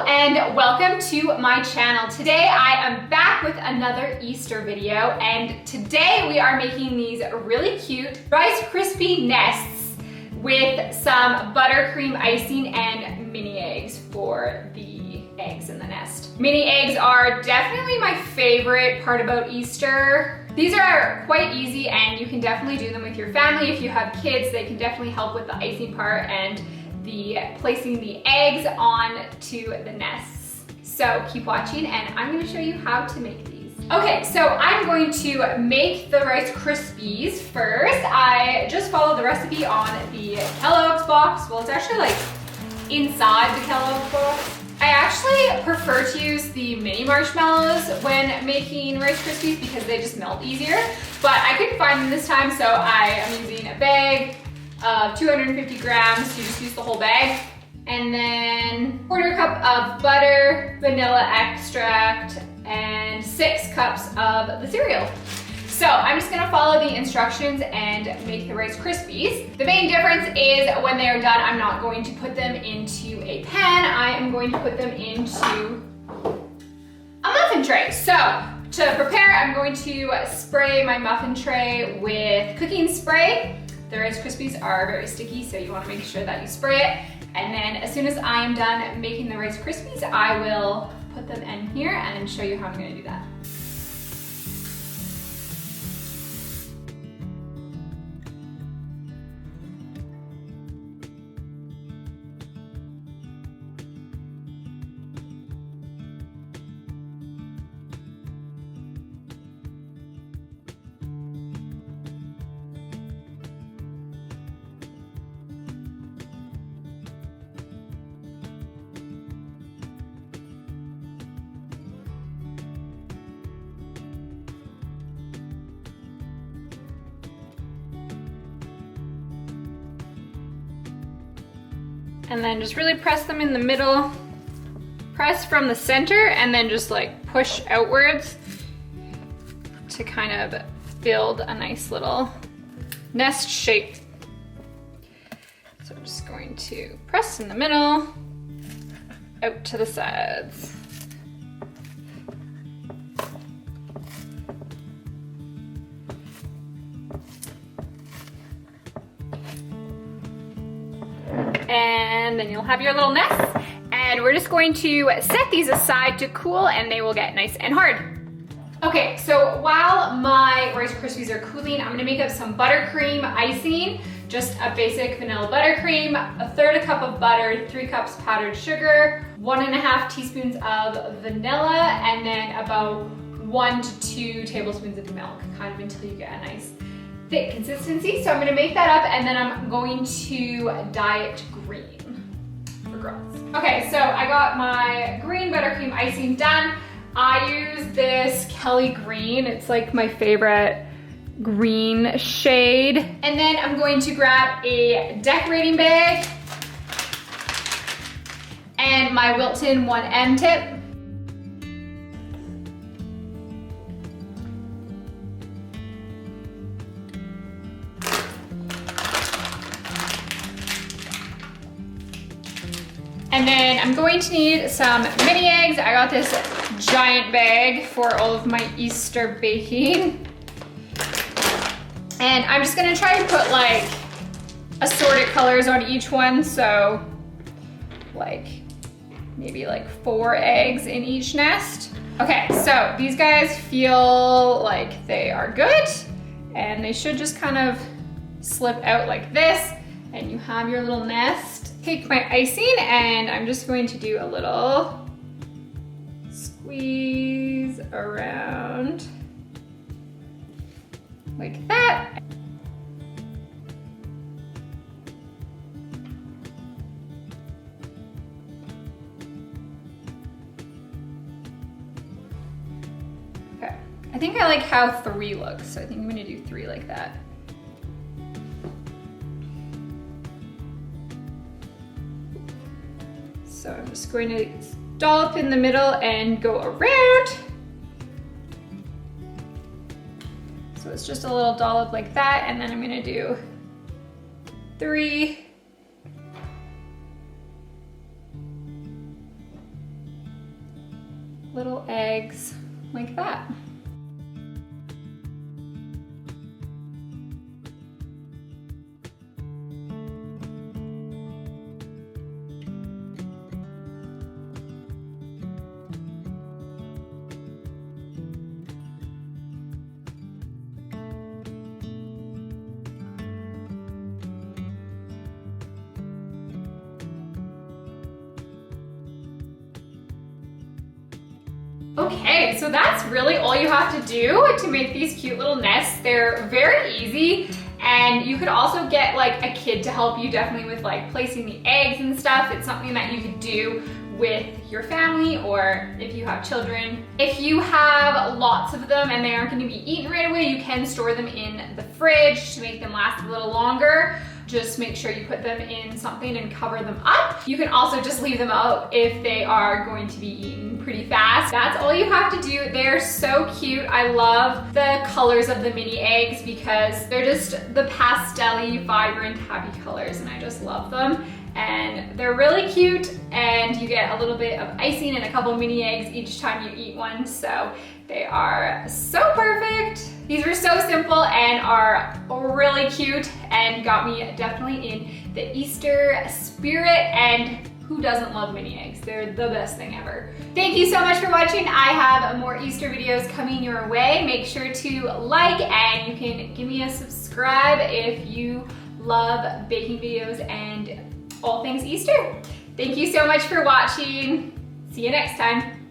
and welcome to my channel. Today I am back with another Easter video, and today we are making these really cute Rice Krispie Nests with some buttercream icing and mini eggs for the eggs in the nest. Mini eggs are definitely my favorite part about Easter. These are quite easy and you can definitely do them with your family. If you have kids, they can definitely help with the icing part and placing the eggs onto the nests. So keep watching and I'm going to show you how to make these. Okay, so I'm going to make the Rice Krispies first. I just followed the recipe on the Kellogg's box. Well, it's actually like inside the Kellogg's box. I actually prefer to use the mini marshmallows when making Rice Krispies because they just melt easier, but I couldn't find them this time, so I am using a bag of 250 grams. You just use the whole bag. And then 1/4 cup of butter, vanilla extract, and 6 cups of the cereal. So I'm just gonna follow the instructions and make the Rice Krispies. The main difference is when they are done, I'm not going to put them into a pan. I am going to put them into a muffin tray. So to prepare, I'm going to spray my muffin tray with cooking spray. The Rice Krispies are very sticky, so you want to make sure that you spray it. And then as soon as I am done making the Rice Krispies, I will put them in here and show you how I'm going to do that. And then just really press them in the middle. Press from the center and then just like push outwards to kind of build a nice little nest shape. So I'm just going to press in the middle, out to the sides. And then you'll have your little nest. And we're just going to set these aside to cool and they will get nice and hard. Okay, so while my Rice Krispies are cooling, I'm gonna make up some buttercream icing. Just a basic vanilla buttercream, 1/3 cup of butter, 3 cups powdered sugar, 1.5 teaspoons of vanilla, and then about 1 to 2 tablespoons of milk, kind of until you get a nice thick consistency. So I'm gonna make that up and then I'm going to dye it green for girls. Okay, so I got my green buttercream icing done. I use this Kelly green. It's like my favorite green shade. And then I'm going to grab a decorating bag and my Wilton 1M tip. And then I'm going to need some mini eggs. I got this giant bag for all of my Easter baking. And I'm just gonna try to put like assorted colors on each one. So like maybe like 4 eggs in each nest. Okay, so these guys feel like they are good and they should just kind of slip out like this and you have your little nest. Take my icing and I'm just going to do a little squeeze around like that. Okay, I think I like how 3 looks, so I think I'm gonna do 3 like that. So I'm just going to dollop in the middle and go around. So it's just a little dollop like that, and then I'm gonna do 3 little eggs like that. Okay, so that's really all you have to do to make these cute little nests. They're very easy, and you could also get like a kid to help you definitely with like placing the eggs and stuff. It's something that you could do with your family or if you have children. If you have lots of them and they aren't going to be eaten right away, you can store them in the fridge to make them last a little longer. Just make sure you put them in something and cover them up. You can also just leave them out if they are going to be eaten pretty fast. That's all you have to do. They're so cute. I love the colors of the mini eggs because they're just the pastel-y, vibrant, happy colors, and I just love them. And they're really cute, and you get a little bit of icing and a couple mini eggs each time you eat one, so they are so perfect. These are so simple and are really cute and got me definitely in the Easter spirit, and who doesn't love mini eggs? They're the best thing ever. Thank you so much for watching. I have more Easter videos coming your way. Make sure to like, and you can give me a subscribe if you love baking videos and all things Easter. Thank you so much for watching. See you next time.